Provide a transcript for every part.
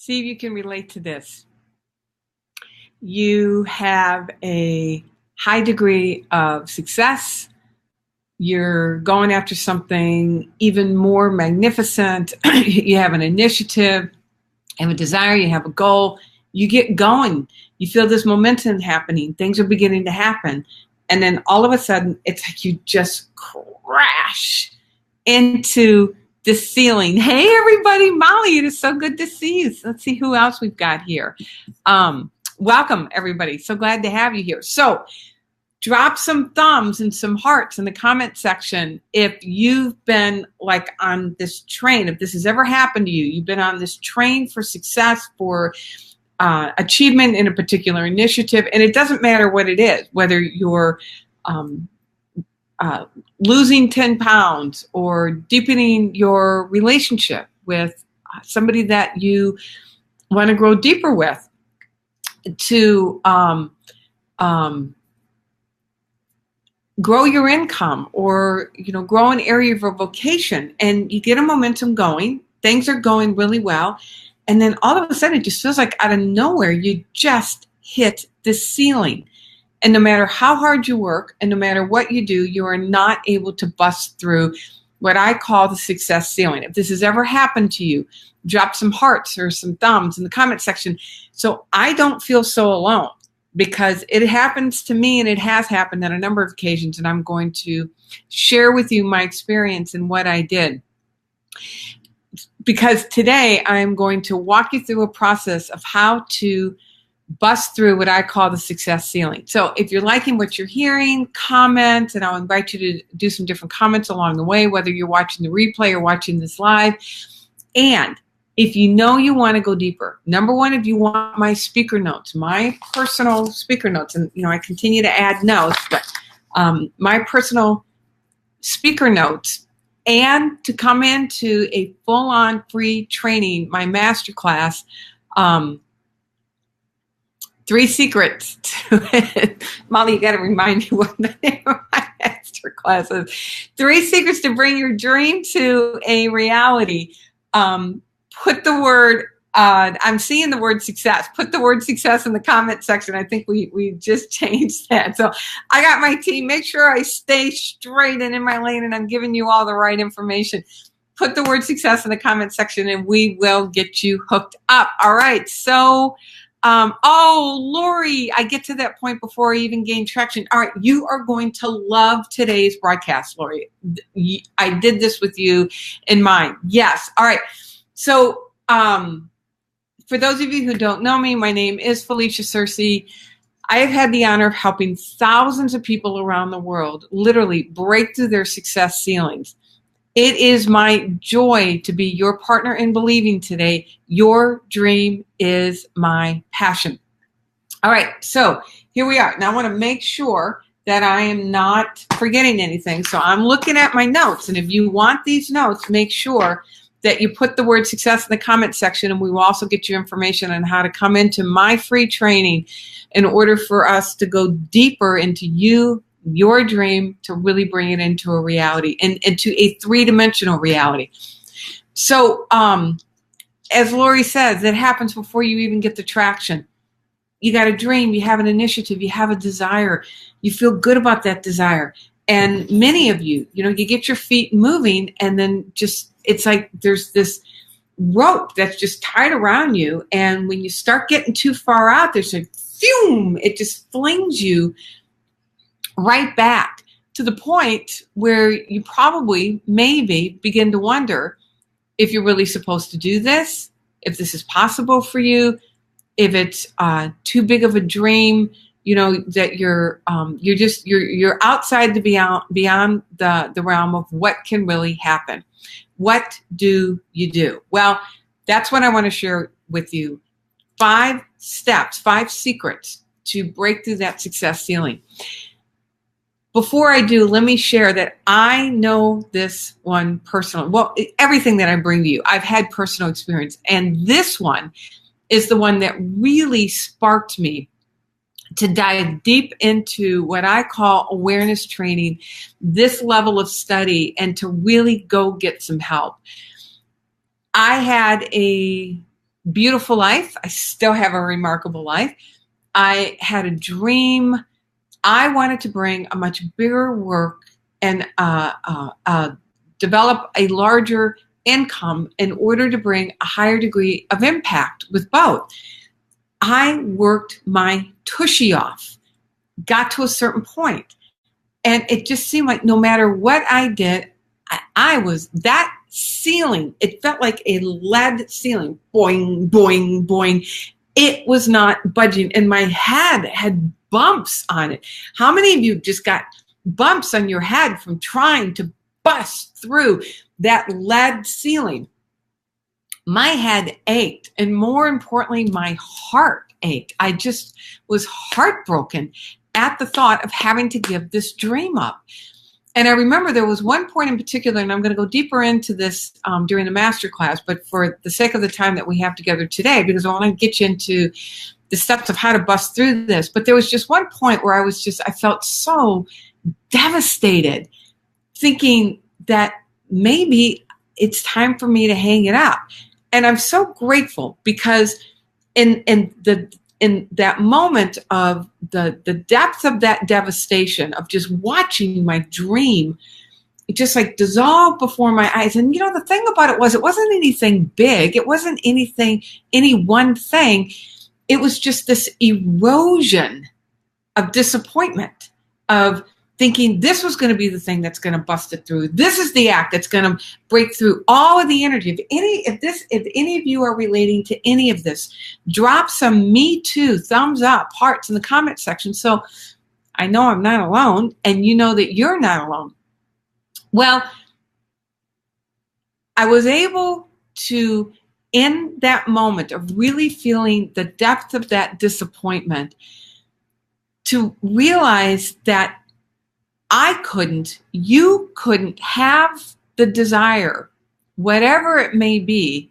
See if you can relate to this. You have a high degree of success. You're going after something even more magnificent. You have an initiative, you have a desire, you have a goal. You get going. You feel this momentum happening. Things are beginning to happen. And then all of a sudden, it's like you just crash into the ceiling. Hey, everybody. Molly, it is so good to see you. Let's see who else we've got here. Welcome, everybody. So glad to have you here. So drop some thumbs and some hearts in the comment section if you've been like on this train, if this has ever happened to you. You've been on this train for success, for achievement in a particular initiative, and it doesn't matter what it is, whether you're losing 10 pounds or deepening your relationship with somebody that you want to grow deeper with, to grow your income, or grow an area of your vocation, and you get a momentum going, things are going really well, and then all of a sudden it just feels like out of nowhere you just hit the ceiling. And no matter how hard you work and no matter what you do, you are not able to bust through what I call the success ceiling. If this has ever happened to you, drop some hearts or some thumbs in the comment section so I don't feel so alone, because it happens to me and it has happened on a number of occasions, and I'm going to share with you my experience and what I did. Because today I'm going to walk you through a process of how to bust through what I call the success ceiling. So if you're liking what you're hearing, comment, and I'll invite you to do some different comments along the way, whether you're watching the replay or watching this live. And if you know you want to go deeper, number one, if you want my speaker notes, my personal speaker notes, and I continue to add notes, but my personal speaker notes, and to come into a full-on free training, my masterclass, 3 secrets to it. Molly, you got to remind me what the name of my masterclass is. 3 secrets to bring your dream to a reality. Put the word, I'm seeing the word success. Put the word success in the comment section. I think we just changed that. So I got my team. Make sure I stay straight and in my lane and I'm giving you all the right information. Put the word success in the comment section and we will get you hooked up. All right. So, Lori, I get to that point before I even gain traction. All right. You are going to love today's broadcast, Lori. I did this with you in mind. Yes. All right. So, for those of you who don't know me, my name is Felicia Searcy. I have had the honor of helping thousands of people around the world literally break through their success ceilings. It is my joy to be your partner in believing today. Your dream is my passion. All right, so here we are. Now I want to make sure that I am not forgetting anything. So I'm looking at my notes, and if you want these notes, make sure that you put the word success in the comment section, and we will also get you information on how to come into my free training in order for us to go deeper into your dream, to really bring it into a reality and into a 3-dimensional reality. So as Lori says, it happens before you even get the traction. You got a dream, you have an initiative, you have a desire, you feel good about that desire. And many of you, you get your feet moving, and then it's like there's this rope that's just tied around you. And when you start getting too far out, there's a phew, it just flings you right back to the point where you probably, maybe begin to wonder if you're really supposed to do this, if this is possible for you, if it's too big of a dream, that you're outside the beyond the realm of what can really happen. What do you do? Well, that's what I want to share with you. 5 steps, 5 secrets to break through that success ceiling. Before I do, let me share that I know this one personally. Well, everything that I bring to you, I've had personal experience. And this one is the one that really sparked me to dive deep into what I call awareness training, this level of study, and to really go get some help. I had a beautiful life. I still have a remarkable life. I had a dream. I wanted to bring a much bigger work and develop a larger income in order to bring a higher degree of impact with both. I worked my tushy off, got to a certain point, and it just seemed like no matter what I did, I was that ceiling. It felt like a lead ceiling, boing, boing, boing. It was not budging, and my head had bumps on it. How many of you just got bumps on your head from trying to bust through that lead ceiling? My head ached, and more importantly, my heart ached. I just was heartbroken at the thought of having to give this dream up. And I remember there was one point in particular, and I'm going to go deeper into this during the masterclass, but for the sake of the time that we have together today, because I want to get you into the steps of how to bust through this. But there was just one point where I felt so devastated, thinking that maybe it's time for me to hang it up. And I'm so grateful because in that moment of the depth of that devastation of just watching my dream, it just like dissolved before my eyes. And the thing about it wasn't anything big. It wasn't any one thing. It was just this erosion of disappointment, of thinking this was going to be the thing that's going to bust it through. This is the act that's going to break through all of the energy. If any of you are relating to any of this, drop some me too, thumbs up, hearts in the comment section. So I know I'm not alone, and you know that you're not alone. Well, I was able to, in that moment of really feeling the depth of that disappointment, to realize that you couldn't have the desire, whatever it may be,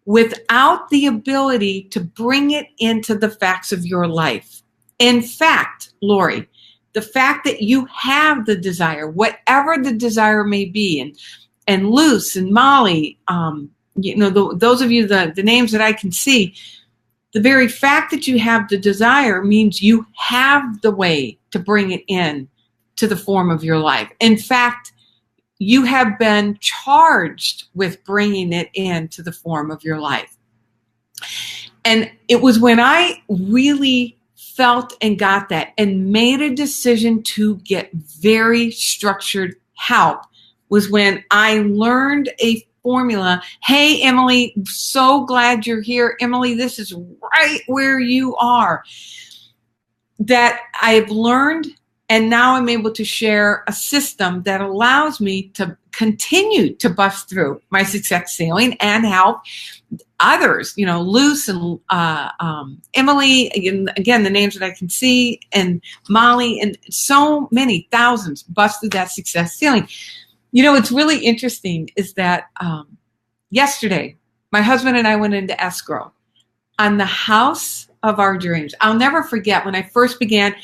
without the ability to bring it into the facts of your life. In fact, Lori, the fact that you have the desire, whatever the desire may be, and Luce and Molly, those of you, the names that I can see, the very fact that you have the desire means you have the way to bring it in to the form of your life. In fact, you have been charged with bringing it into the form of your life. And it was when I really felt and got that and made a decision to get very structured help, was when I learned a formula. Hey, Emily, so glad you're here. Emily, this is right where you are. That I've learned, and now I'm able to share a system that allows me to continue to bust through my success ceiling and help others, Luce and Emily, again, the names that I can see, and Molly, and so many thousands bust through that success ceiling. What's really interesting is that yesterday, my husband and I went into escrow on the house of our dreams. I'll never forget when I first began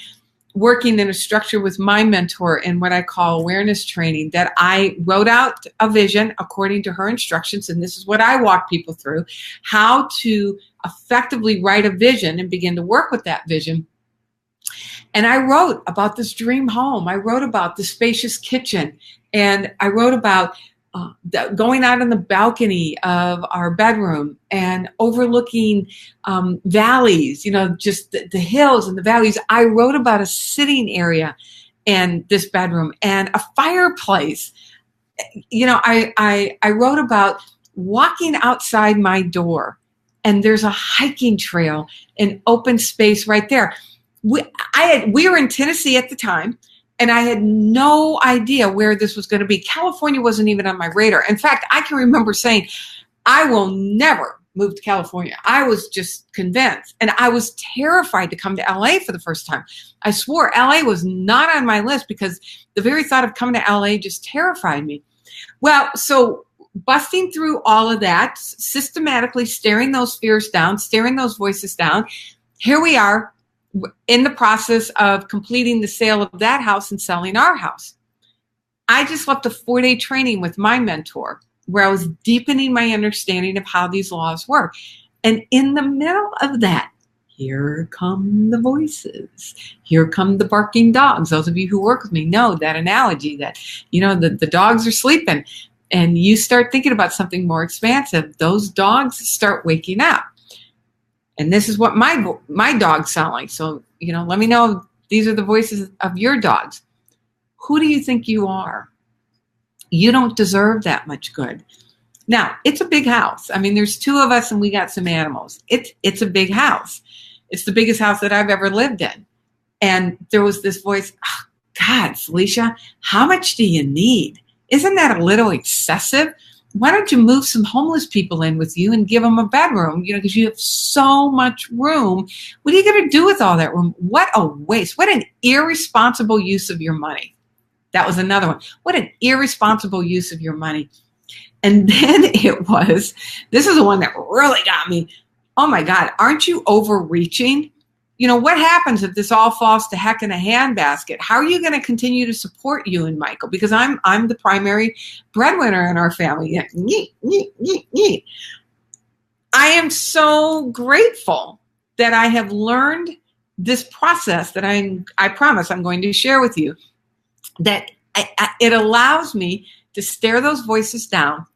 working in a structure with my mentor in what I call awareness training, that I wrote out a vision according to her instructions. And this is what I walk people through, how to effectively write a vision and begin to work with that vision. And I wrote about this dream home. I wrote about the spacious kitchen. And I wrote about going out on the balcony of our bedroom and overlooking valleys, just the hills and the valleys. I wrote about a sitting area in this bedroom and a fireplace. I wrote about walking outside my door, and there's a hiking trail and open space right there. We were in Tennessee at the time, and I had no idea where this was going to be. California wasn't even on my radar. In fact, I can remember saying, I will never move to California. I was just convinced. And I was terrified to come to LA for the first time. I swore LA was not on my list because the very thought of coming to LA just terrified me. Well, so busting through all of that, systematically staring those fears down, staring those voices down, here we are, in the process of completing the sale of that house and selling our house. I just left a 4-day training with my mentor where I was deepening my understanding of how these laws work. And in the middle of that, here come the voices. Here come the barking dogs. Those of you who work with me know that analogy that, the dogs are sleeping and you start thinking about something more expansive. Those dogs start waking up. And this is what my dogs sound like. So, let me know if these are the voices of your dogs. Who do you think you are? You don't deserve that much good. Now, it's a big house. I mean, there's two of us and we got some animals. It's a big house. It's the biggest house that I've ever lived in. And there was this voice, oh, God, Felicia, how much do you need? Isn't that a little excessive? Why don't you move some homeless people in with you and give them a bedroom? Because you have so much room. What are you going to do with all that room? What a waste. What an irresponsible use of your money. That was another one. What an irresponsible use of your money. And then this is the one that really got me. Oh my God, aren't you overreaching? What happens if this all falls to heck in a handbasket? How are you going to continue to support you and Michael? Because I'm the primary breadwinner in our family. I am so grateful that I have learned this process that I promise I'm going to share with you, that it allows me to stare those voices down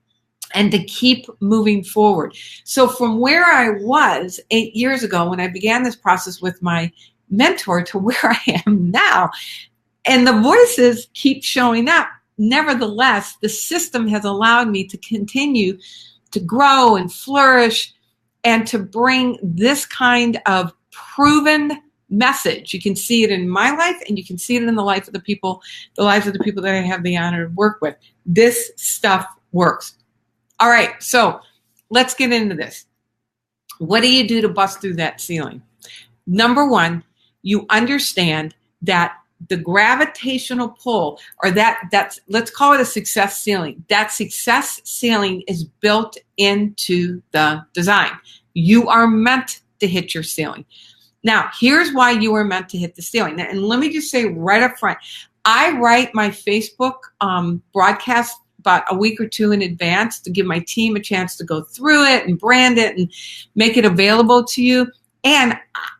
and to keep moving forward. So from where I was 8 years ago when I began this process with my mentor to where I am now, and the voices keep showing up, nevertheless, the system has allowed me to continue to grow and flourish and to bring this kind of proven message. You can see it in my life and you can see it in the lives of the people that I have the honor to work with. This stuff works. All right, so let's get into this. What do you do to bust through that ceiling? Number one, you understand that the gravitational pull, or that's let's call it a success ceiling. That success ceiling is built into the design. You are meant to hit your ceiling. Now, here's why you are meant to hit the ceiling. And let me just say right up front, I write my Facebook broadcast about a week or two in advance to give my team a chance to go through it and brand it and make it available to you. And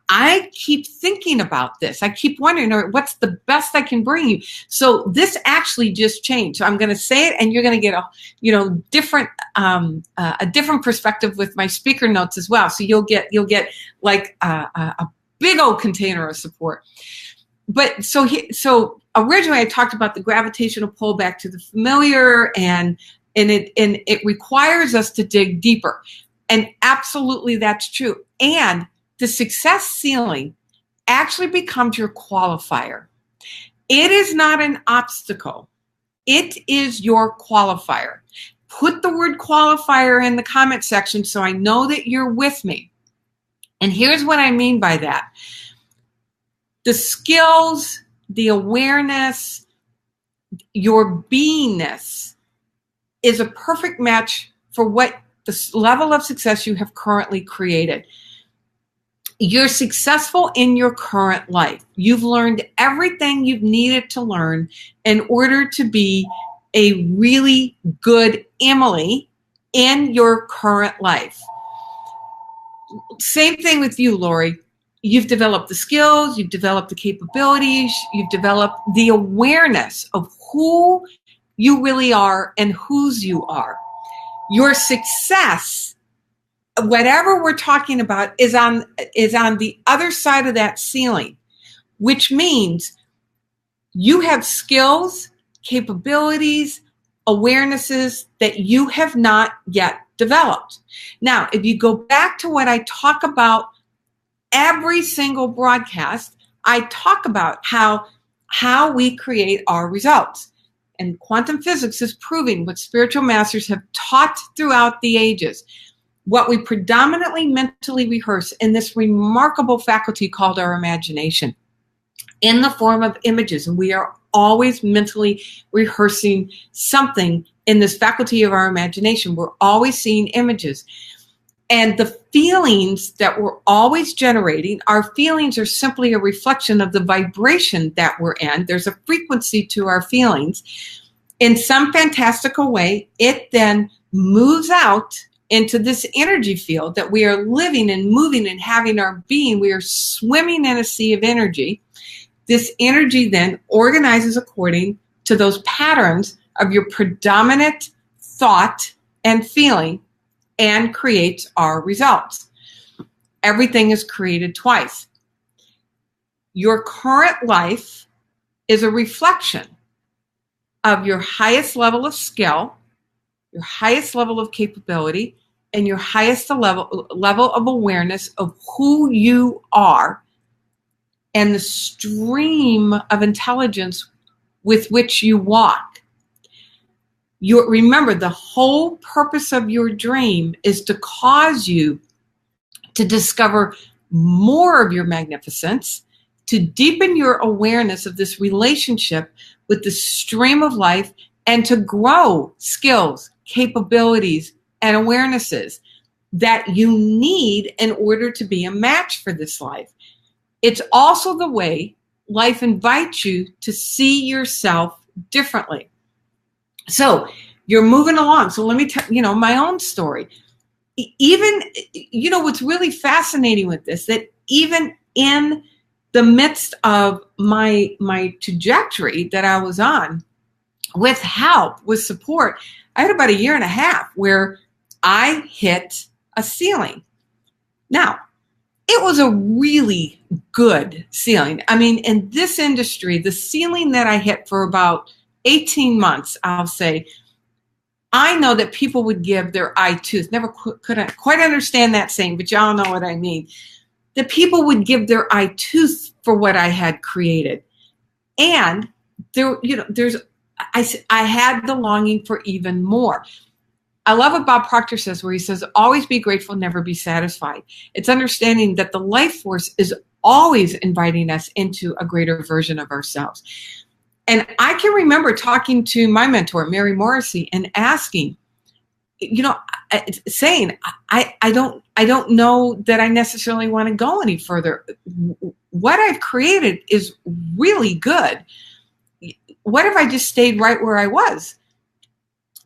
I keep thinking about this. I keep wondering, what's the best I can bring you? So this actually just changed. So I'm going to say it, and you're going to get a different perspective with my speaker notes as well. So you'll get like a big old container of support. But so originally I talked about the gravitational pull back to the familiar, and it requires us to dig deeper. And absolutely that's true. And the success ceiling actually becomes your qualifier. It is not an obstacle. It is your qualifier. Put the word qualifier in the comment section so I know that you're with me. And here's what I mean by that. The skills, the awareness, your beingness is a perfect match for what the level of success you have currently created. You're successful in your current life. You've learned everything you've needed to learn in order to be a really good Emily in your current life. Same thing with you, Lori. You've developed the skills, you've developed the capabilities, you've developed the awareness of who you really are and whose you are. Your success, whatever we're talking about, is on the other side of that ceiling, which means you have skills, capabilities, awarenesses that you have not yet developed. Now, if you go back to what I talk about every single broadcast, I talk about how we create our results. And quantum physics is proving what spiritual masters have taught throughout the ages. What we predominantly mentally rehearse in this remarkable faculty called our imagination in the form of images. And we are always mentally rehearsing something in this faculty of our imagination. We're always seeing images. And the feelings that we're always generating, our feelings are simply a reflection of the vibration that we're in. There's a frequency to our feelings. In some fantastical way, it then moves out into this energy field that we are living and moving and having our being. We are swimming in a sea of energy. This energy then organizes according to those patterns of your predominant thought and feeling and creates our results. Everything is created twice. Your current life is a reflection of your highest level of skill, your highest level of capability, and your highest level of awareness of who you are and the stream of intelligence with which you walk. Remember, the whole purpose of your dream is to cause you to discover more of your magnificence, to deepen your awareness of this relationship with the stream of life, and to grow skills, capabilities, and awarenesses that you need in order to be a match for this life. It's also the way life invites you to see yourself differently. So you're moving along. So let me tell you my own story. Even, what's really fascinating with this, that even in the midst of my trajectory that I was on, with help, with support, I had about 1.5 years where I hit a ceiling. Now, it was a really good ceiling. I mean, in this industry, the ceiling that I hit for about 18 months, I'll say, I know that people would give their eye tooth. Never couldn't quite understand that saying, but y'all know what I mean. That people would give their eye tooth for what I had created. And I had the longing for even more. I love what Bob Proctor says, where he says, always be grateful, never be satisfied. It's understanding that the life force is always inviting us into a greater version of ourselves. And I can remember talking to my mentor, Mary Morrissey, and asking, saying, I don't know that I necessarily want to go any further. What I've created is really good. What if I just stayed right where I was?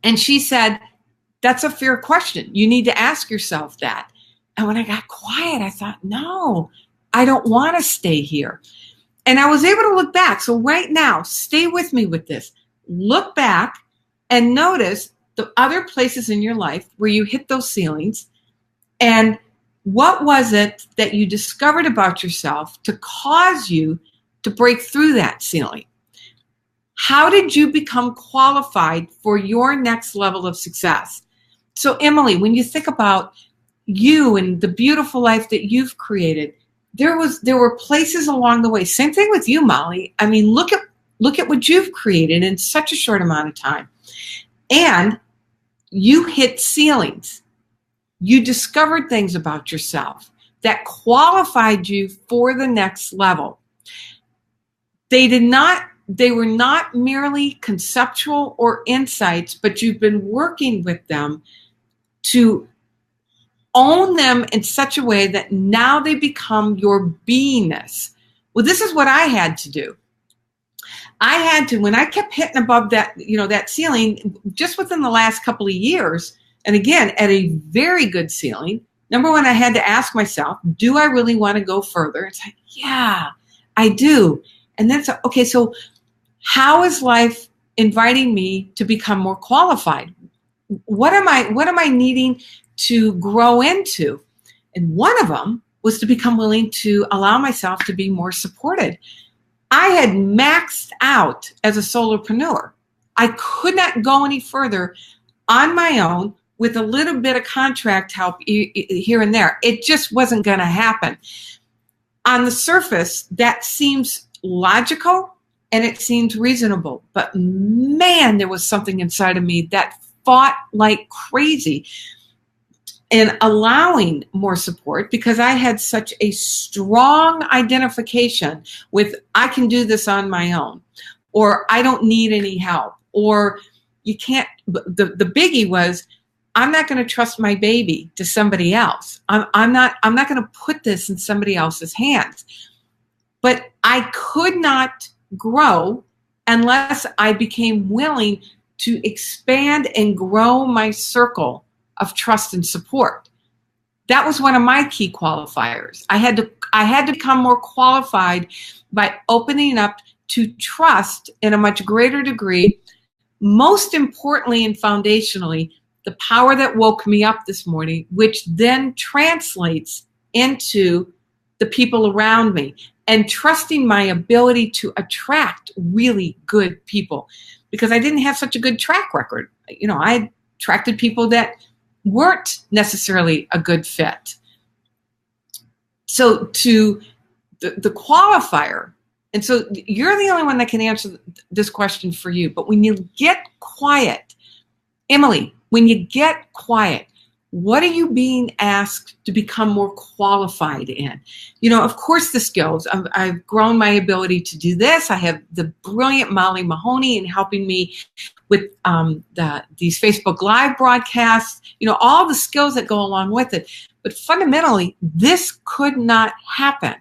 And she said, that's a fair question. You need to ask yourself that. And when I got quiet, I thought, no, I don't want to stay here. And I was able to look back. So right now, stay with me with this. Look back and notice the other places in your life where you hit those ceilings. And what was it that you discovered about yourself to cause you to break through that ceiling? How did you become qualified for your next level of success? So Emily, when you think about you and the beautiful life that you've created, there were places along the way. Same thing with you, Molly. I mean, look at what you've created in such a short amount of time. And you hit ceilings. You discovered things about yourself that qualified you for the next level. They were not merely conceptual or insights, but you've been working with them to own them in such a way that now they become your beingness. Well, this is what I had to do. I had to, when I kept hitting above that, that ceiling, just within the last couple of years, and again, at a very good ceiling, number one, I had to ask myself, do I really want to go further? It's like, yeah, I do. And then, so how is life inviting me to become more qualified? What am I needing to grow into? And one of them was to become willing to allow myself to be more supported. I had maxed out as a solopreneur. I could not go any further on my own with a little bit of contract help here and there. It just wasn't going to happen. On the surface, that seems logical and it seems reasonable. But man, there was something inside of me that fought like crazy in allowing more support, because I had such a strong identification with I can do this on my own, or I don't need any help, or you can't. The biggie was, I'm not going to trust my baby to somebody else. I'm not going to put this in somebody else's hands. But I could not grow unless I became willing to expand and grow my circle of trust and support. That was one of my key qualifiers. I had to become more qualified by opening up to trust in a much greater degree. Most importantly and foundationally, the power that woke me up this morning, which then translates into the people around me, and trusting my ability to attract really good people, because I didn't have such a good track record. I attracted people that weren't necessarily a good fit. So to the qualifier, and so you're the only one that can answer this question for you, but when you get quiet, Emily, when you get quiet, what are you being asked to become more qualified in? Of course, the skills. I've grown my ability to do this. I have the brilliant Molly Mahoney in helping me with these Facebook Live broadcasts, all the skills that go along with it. But fundamentally, this could not happen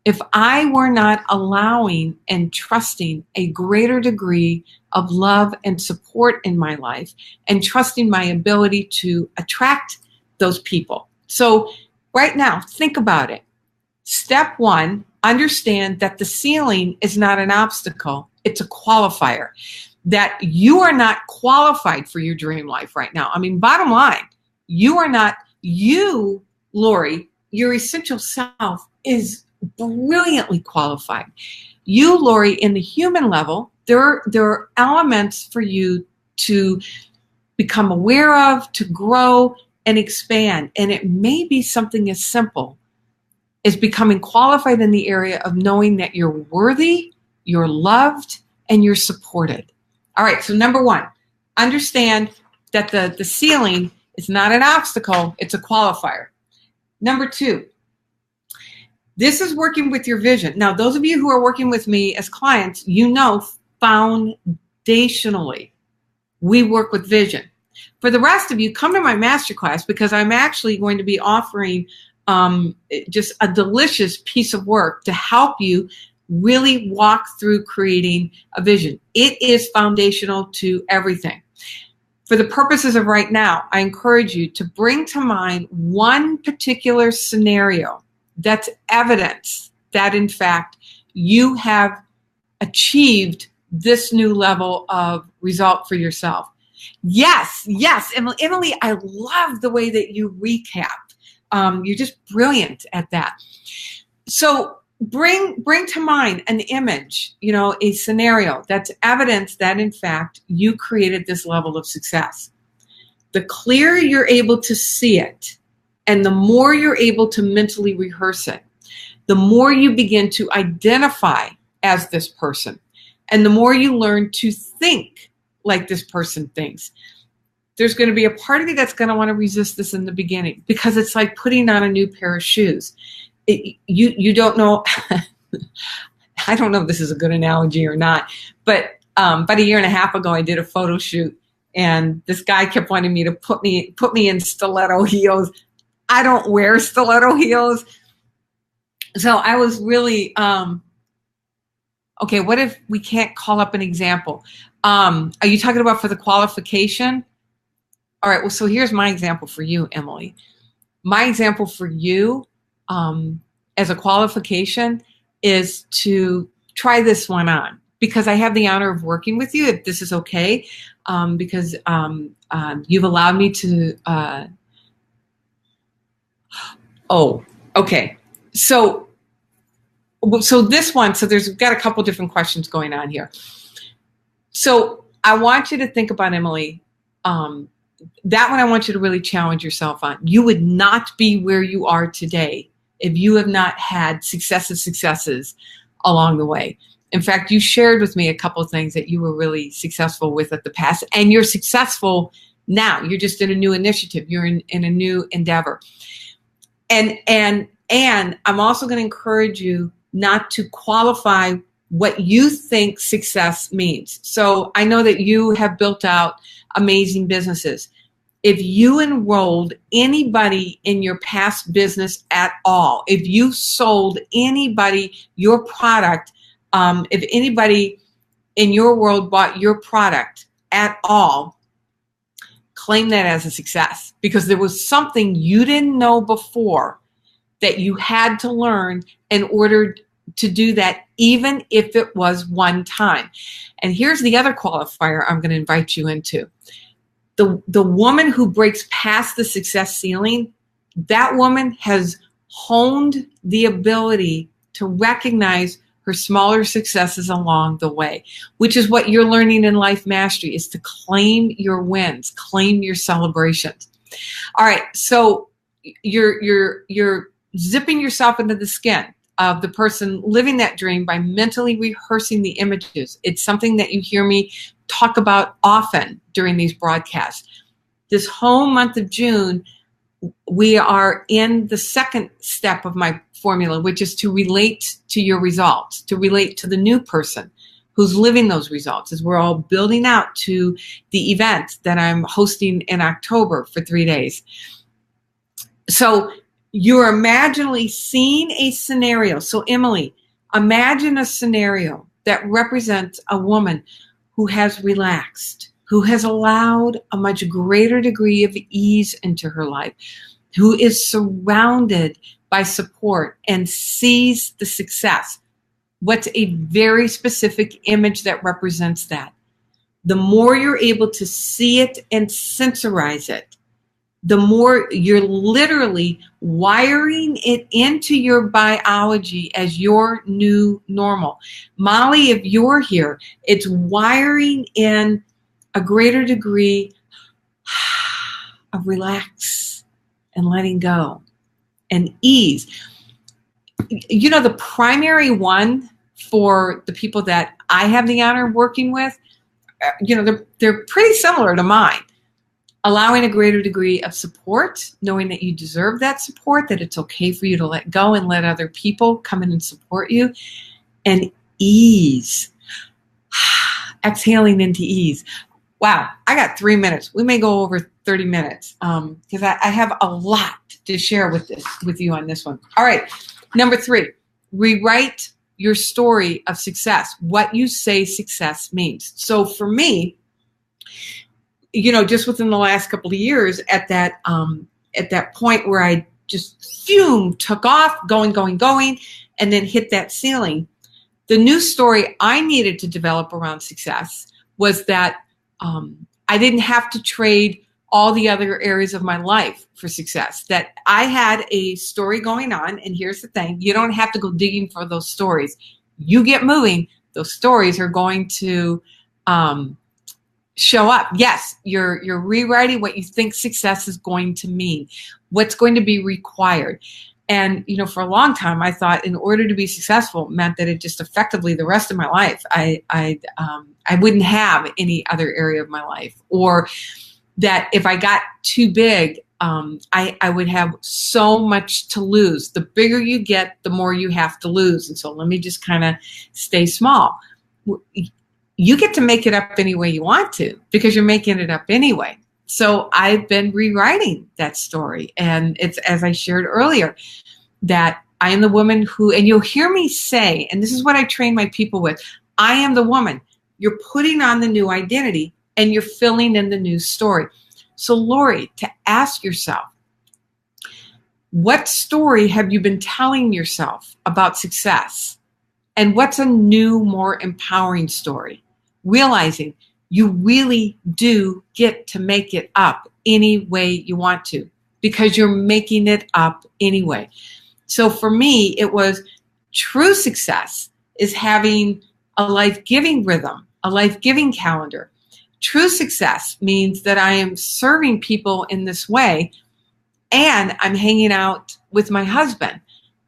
if I were not allowing and trusting a greater degree of love and support in my life, and trusting my ability to attract those people. So right now, think about it. Step one, understand that the ceiling is not an obstacle. It's a qualifier. That you are not qualified for your dream life right now. I mean, bottom line, you are not. You, Lori, your essential self is brilliantly qualified. You, Lori, in the human level, there are elements for you to become aware of, to grow and expand. And it may be something as simple as becoming qualified in the area of knowing that you're worthy, you're loved, and you're supported. All right, so number one, understand that the ceiling is not an obstacle, it's a qualifier. Number two, this is working with your vision. Now, those of you who are working with me as clients, foundationally, we work with vision. For the rest of you, come to my masterclass, because I'm actually going to be offering just a delicious piece of work to help you really walk through creating a vision. It is foundational to everything. For the purposes of right now, I encourage you to bring to mind one particular scenario that's evidence that, in fact, you have achieved this new level of result for yourself. Yes, Emily, I love the way that you recap. You're just brilliant at that. So bring to mind an image, a scenario that's evidence that, in fact, you created this level of success. The clearer you're able to see it, and the more you're able to mentally rehearse it, the more you begin to identify as this person, and the more you learn to think like this person thinks. There's going to be a part of you that's going to want to resist this in the beginning, because it's like putting on a new pair of shoes. You don't know. I don't know if this is a good analogy or not, but about a year and a half ago, I did a photo shoot, and this guy kept wanting me to put me in stiletto heels. I don't wear stiletto heels. So I was really, okay, what if we can't call up an example? Are you talking about for the qualification? All right, well, so here's my example for you, Emily. My example for you as a qualification is to try this one on, because I have the honor of working with you, if this is okay, because you've allowed me to, okay. So this one, so there's got a couple different questions going on here. So I want you to think about, Emily, that one I want you to really challenge yourself on. You would not be where you are today if you have not had successes along the way. In fact, you shared with me a couple of things that you were really successful with at the past, and you're successful now. You're just in a new initiative. You're in a new endeavor. And I'm also going to encourage you not to qualify what you think success means. So I know that you have built out amazing businesses. If you enrolled anybody in your past business at all, if you sold anybody your product, if anybody in your world bought your product at all, claim that as a success, because there was something you didn't know before that you had to learn in order to do that, even if it was one time. And here's the other qualifier I'm going to invite you into. The woman who breaks past the success ceiling, that woman has honed the ability to recognize her smaller successes along the way, which is what you're learning in Life Mastery, is to claim your wins, claim your celebrations. All right, so you're zipping yourself into the skin of the person living that dream by mentally rehearsing the images. It's something that you hear me talk about often during these broadcasts. This whole month of June, we are in the second step of my formula, which is to relate to your results, to relate to the new person who's living those results, as we're all building out to the event that I'm hosting in October for 3 days. So you're imaginally seeing a scenario. So Emily, imagine a scenario that represents a woman who has relaxed, who has allowed a much greater degree of ease into her life, who is surrounded by support and sees the success. What's a very specific image that represents that? The more you're able to see it and sensorize it, the more you're literally wiring it into your biology as your new normal. Molly, if you're here, it's wiring in a greater degree of relax and letting go and ease. You know, the primary one for the people that I have the honor of working with, they're pretty similar to mine. Allowing a greater degree of support, knowing that you deserve that support, that it's okay for you to let go and let other people come in and support you, and ease. Exhaling into ease. Wow, I got 3 minutes. We may go over 30 minutes because I have a lot to share with you on this one. All right, number 3, rewrite your story of success, what you say success means. So for me, just within the last couple of years, at that point where I just took off, going, and then hit that ceiling, the new story I needed to develop around success was that I didn't have to trade all the other areas of my life for success, that I had a story going on. And here's the thing, you don't have to go digging for those stories. You get moving, those stories are going to show up. Yes, you're rewriting what you think success is going to mean, what's going to be required. And, for a long time, I thought in order to be successful meant that it just effectively the rest of my life, I wouldn't have any other area of my life, or that if I got too big, I would have so much to lose. The bigger you get, the more you have to lose. And so let me just kind of stay small. You get to make it up any way you want to, because you're making it up anyway. So I've been rewriting that story. And it's, as I shared earlier, that I am the woman who, and you'll hear me say, and this is what I train my people with, I am the woman. You're putting on the new identity and you're filling in the new story. So Lori, to ask yourself, what story have you been telling yourself about success? And what's a new, more empowering story? Realizing you really do get to make it up any way you want to, because you're making it up anyway. So for me, it was true success is having a life-giving rhythm, a life-giving calendar. True success means that I am serving people in this way and I'm hanging out with my husband.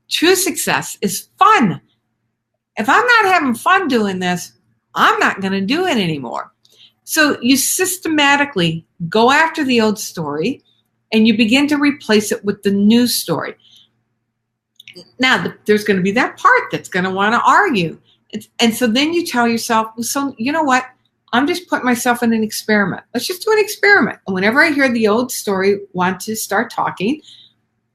True success is fun. If I'm not having fun doing this, I'm not going to do it anymore. So you systematically go after the old story and you begin to replace it with the new story. Now, there's going to be that part that's going to want to argue. And so then you tell yourself, well, so you know what? I'm just putting myself in an experiment. Let's just do an experiment. And whenever I hear the old story want to start talking,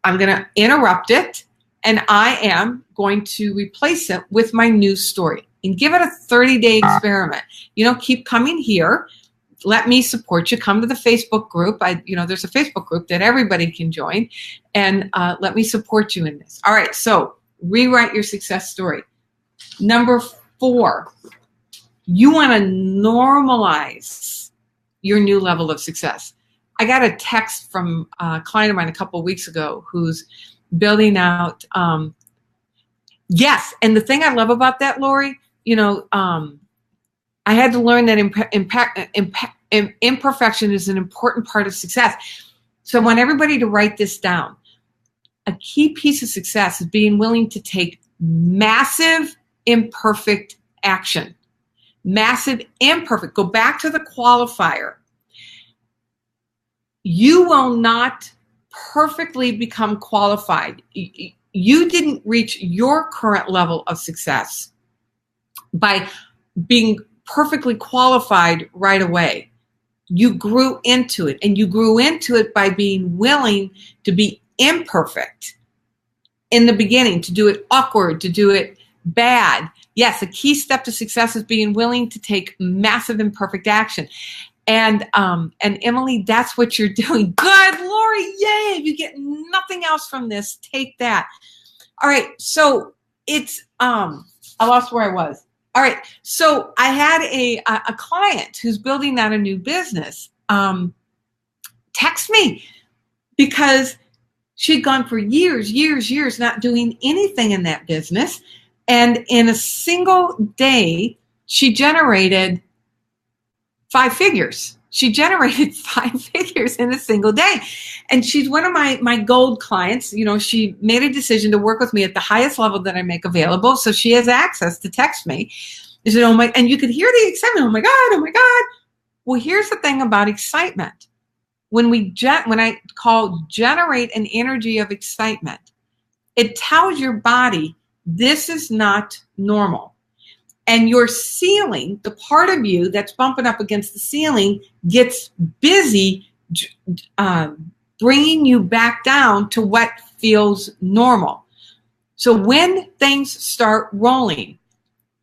I'm going to interrupt it and I am going to replace it with my new story and give it a 30-day experiment. Keep coming here. let me support you. Come to the Facebook group. There's a Facebook group that everybody can join, and let me support you in this. All right, so rewrite your success story. Number 4, you want to normalize your new level of success. I got a text from a client of mine a couple of weeks ago who's building out. Yes, and the thing I love about that, Lori, I had to learn that imperfection is an important part of success. So I want everybody to write this down. A key piece of success is being willing to take massive imperfect action. Massive imperfect. Go back to the qualifier. You will not perfectly become qualified. You didn't reach your current level of success by being perfectly qualified right away. You grew into it, and you grew into it by being willing to be imperfect in the beginning, to do it awkward, to do it bad. Yes, a key step to success is being willing to take massive imperfect action. And Emily, that's what you're doing. Good, Lori, yay! You get nothing else from this. Take that. All right, so it's I lost where I was. All right, so I had a client who's building out a new business text me because she'd gone for years not doing anything in that business. And in a single day, she generated 5 figures. She generated 5 figures in a single day. And she's one of my gold clients. She made a decision to work with me at the highest level that I make available. So she has access to text me. She said, oh my, and you could hear the excitement. Oh my God. Well, here's the thing about excitement. When I call generate an energy of excitement, it tells your body this is not normal. And your ceiling, the part of you that's bumping up against the ceiling, gets busy bringing you back down to what feels normal. So when things start rolling,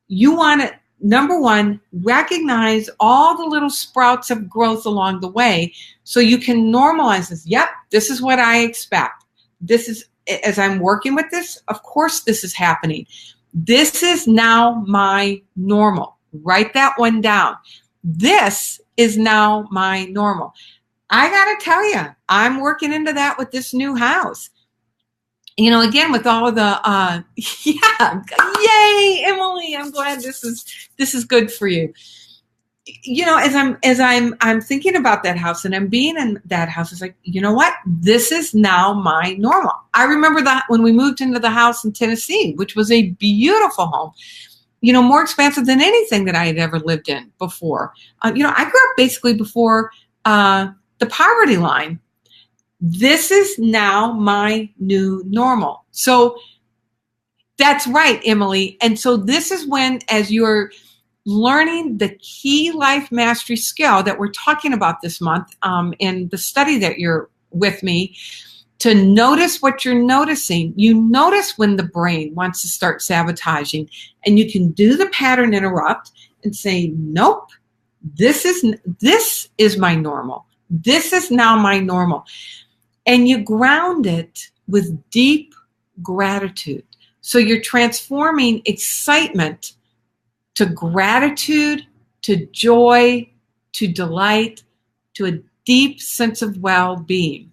you want to, number 1, recognize all the little sprouts of growth along the way so you can normalize this. Yep, this is what I expect. This is, as I'm working with this, of course this is happening. This is now my normal. Write that one down. This is now my normal. I got to tell you, I'm working into that with this new house. Again, with all of the, yay, Emily, I'm glad this is good for you. As I'm thinking about that house and I'm being in that house, it's like, you know what? This is now my normal. I remember that when we moved into the house in Tennessee, which was a beautiful home, more expansive than anything that I had ever lived in before. I grew up basically before the poverty line. This is now my new normal. So that's right, Emily. And so this is when, as you're learning the key life mastery skill that we're talking about this month in the study that you're with me, to notice what you're noticing. You notice when the brain wants to start sabotaging, and you can do the pattern interrupt and say, nope, this is my normal. This is now my normal. And you ground it with deep gratitude. So you're transforming excitement to gratitude, to joy, to delight, to a deep sense of well-being.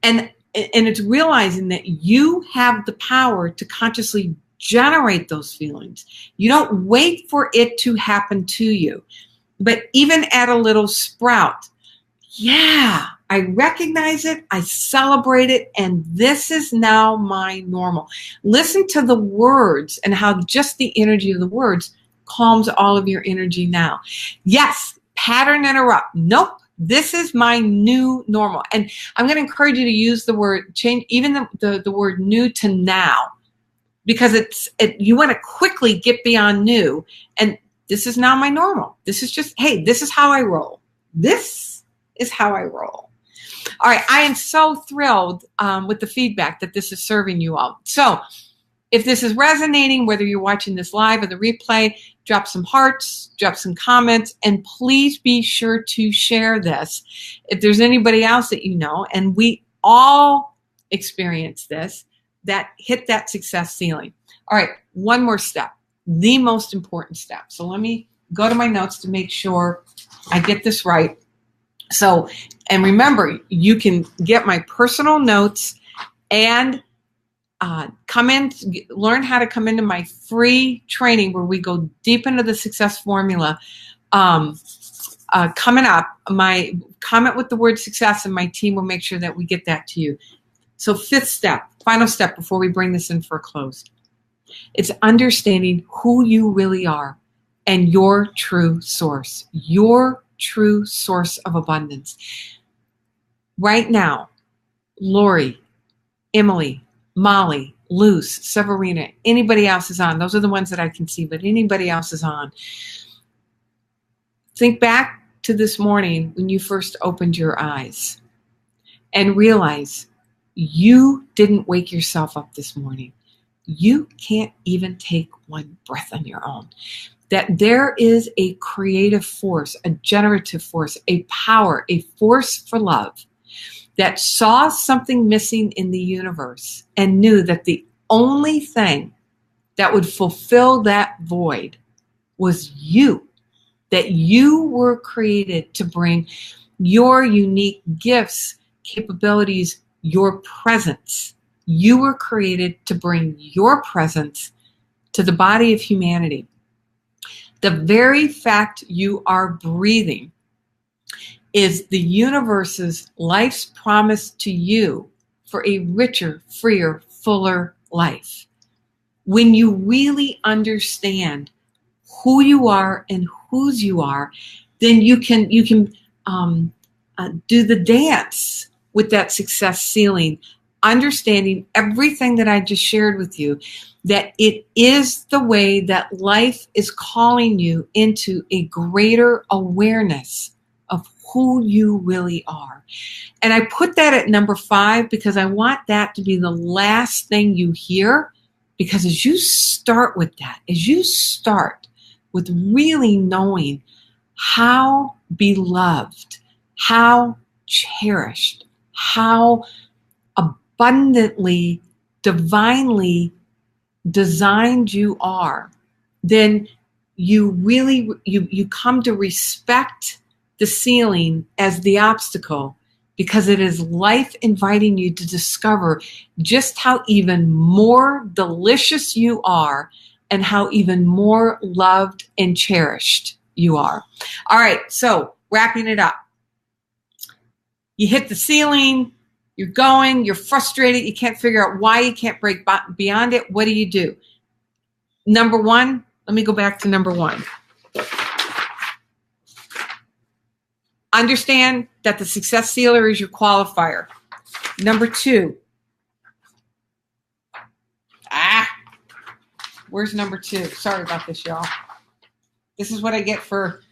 And it's realizing that you have the power to consciously generate those feelings. You don't wait for it to happen to you. But even at a little sprout, yeah, I recognize it, I celebrate it, and this is now my normal. Listen to the words and how just the energy of the words calms all of your energy now. Yes, pattern interrupt. Nope, this is my new normal. And I'm going to encourage you to use the word change, even the word new to now, because you want to quickly get beyond new. And this is now my normal. This is just, hey, this is how I roll. This is how I roll. All right, I am so thrilled with the feedback that this is serving you all. So if this is resonating, whether you're watching this live or the replay, drop some hearts, drop some comments, and please be sure to share this. If there's anybody else that you know, and we all experience this, that hit that success ceiling. All right, one more step, the most important step. So let me go to my notes to make sure I get this right. So, and remember, you can get my personal notes and come in, learn how to come into my free training where we go deep into the success formula. Coming up, my comment with the word success, and my team will make sure that we get that to you. So fifth step, final step before we bring this in for a close. It's understanding who you really are and your true source of abundance. Right now, Lori, Emily, Molly, Luce, Severina, anybody else is on. Those are the ones that I can see, but anybody else is on. Think back to this morning when you first opened your eyes and realize you didn't wake yourself up this morning. You can't even take one breath on your own. That there is a creative force, a generative force, a power, a force for love that saw something missing in the universe and knew that the only thing that would fulfill that void was you, that you were created to bring your unique gifts, capabilities, your presence. You were created to bring your presence to the body of humanity. The very fact you are breathing is the universe's life's promise to you for a richer, freer, fuller life. When you really understand who you are and whose you are, then you can do the dance with that success ceiling, understanding everything that I just shared with you, that it is the way that life is calling you into a greater awareness of who you really are. And I put that at number 5 because I want that to be the last thing you hear, because as you start with that, as you start with really knowing how beloved, how cherished, how abundantly, divinely designed you are, then you really, you come to respect the ceiling as the obstacle, because it is life inviting you to discover just how even more delicious you are and how even more loved and cherished you are. All right, so wrapping it up. You hit the ceiling, you're going, you're frustrated, you can't figure out why you can't break beyond it. What do? Number 1, let me go back to number 1. Understand that the success sealer is your qualifier. Number 2. Where's number 2? Sorry about this, y'all. This is what I get for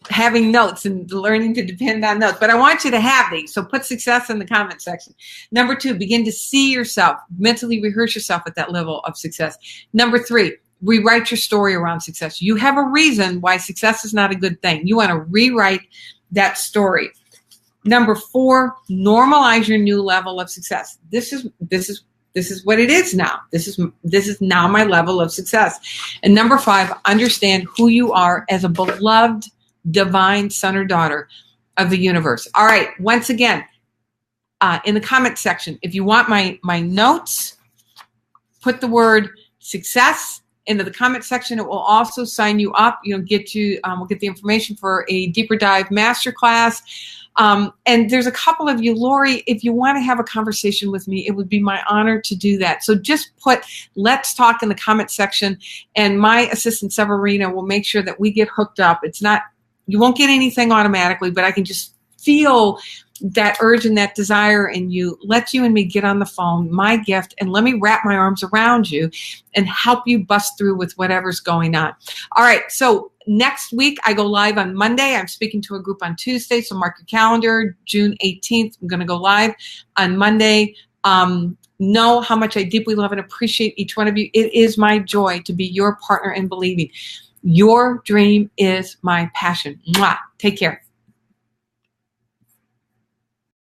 having notes and learning to depend on notes. But I want you to have these. So put success in the comment section. Number 2, begin to see yourself, mentally rehearse yourself at that level of success. Number 3, rewrite your story around success. You have a reason why success is not a good thing. You want to rewrite that story. Number 4, normalize your new level of success. This is what it is now. This is now my level of success. And number 5, understand who you are as a beloved, divine son or daughter of the universe. All right. Once again, in the comment section, if you want my notes, put the word success into the comment section. It will also sign you up. We'll get the information for a deeper dive masterclass. And there's a couple of you, Lori, if you want to have a conversation with me, it would be my honor to do that. So just put let's talk in the comment section, and my assistant Severina will make sure that we get hooked up. You won't get anything automatically, but I can just feel that urge and that desire in you. Let you and me get on the phone, my gift, and let me wrap my arms around you and help you bust through with whatever's going on. All right. So next week, I go live on Monday. I'm speaking to a group on Tuesday, so mark your calendar. June 18th, I'm going to go live on Monday. know how much I deeply love and appreciate each one of you. It is my joy to be your partner in believing. Your dream is my passion. Mwah. Take care.